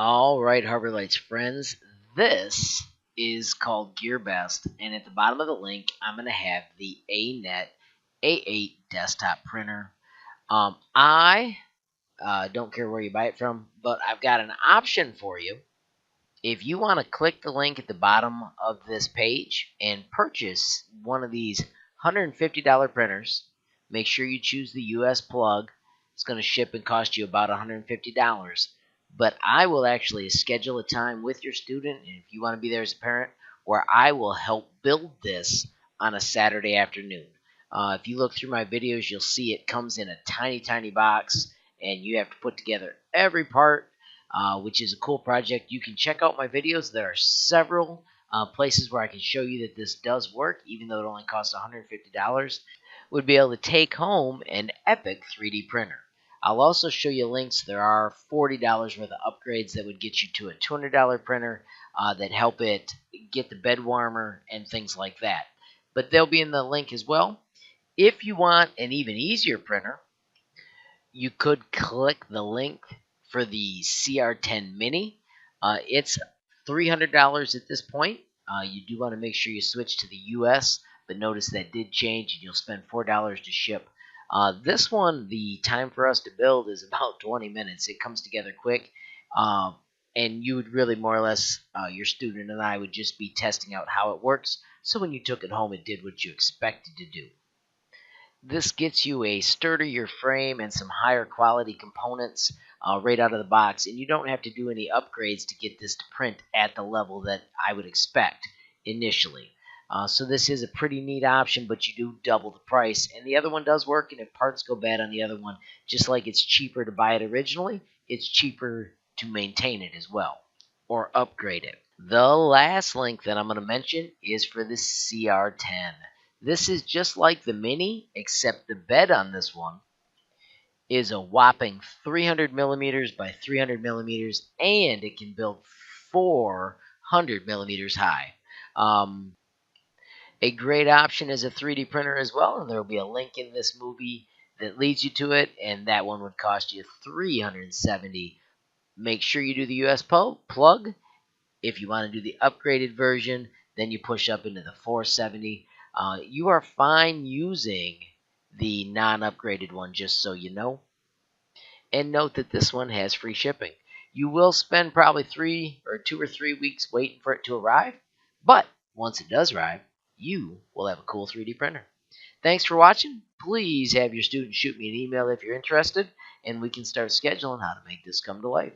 All right, Harbor Lights friends, this is called GearBest, and at the bottom of the link, I'm going to have the ANET A8 desktop printer. I don't care where you buy it from, but I've got an option for you. If you want to click the link at the bottom of this page and purchase one of these $150 printers, make sure you choose the US plug. It's going to ship and cost you about $150. But I will actually schedule a time with your student, and if you want to be there as a parent, where I will help build this on a Saturday afternoon. If you look through my videos, you'll see it comes in a tiny, tiny box, and you have to put together every part, which is a cool project. You can check out my videos. There are several places where I can show you that this does work, even though it only costs $150. Would be able to take home an epic 3D printer. I'll also show you links. There are $40 worth of upgrades that would get you to a $200 printer that help it get the bed warmer and things like that. But they'll be in the link as well. If you want an even easier printer, you could click the link for the CR10 Mini. It's $300 at this point. You do want to make sure you switch to the US, but notice that did change, and you'll spend $4 to ship. This one, the time for us to build is about 20 minutes. It comes together quick, and you would really more or less, your student and I would just be testing out how it works, so when you took it home, it did what you expected to do. This gets you a sturdier frame and some higher quality components right out of the box, and you don't have to do any upgrades to get this to print at the level that I would expect initially. So this is a pretty neat option, but you do double the price, and the other one does work, and if parts go bad on the other one, just like it's cheaper to buy it originally, it's cheaper to maintain it as well, or upgrade it. The last link that I'm going to mention is for the CR10. This is just like the Mini, except the bed on this one is a whopping 300 millimeters by 300 millimeters, and it can build 400 millimeters high. A great option is a 3D printer as well, and there will be a link in this movie that leads you to it, and that one would cost you $370. Make sure you do the US plug. If you want to do the upgraded version, then you push up into the $470. You are fine using the non-upgraded one, just so you know. And note that this one has free shipping. You will spend probably 2 or 3 weeks waiting for it to arrive, but once it does arrive, you will have a cool 3D printer. Thanks for watching. Please have your students shoot me an email if you're interested, and we can start scheduling how to make this come to life.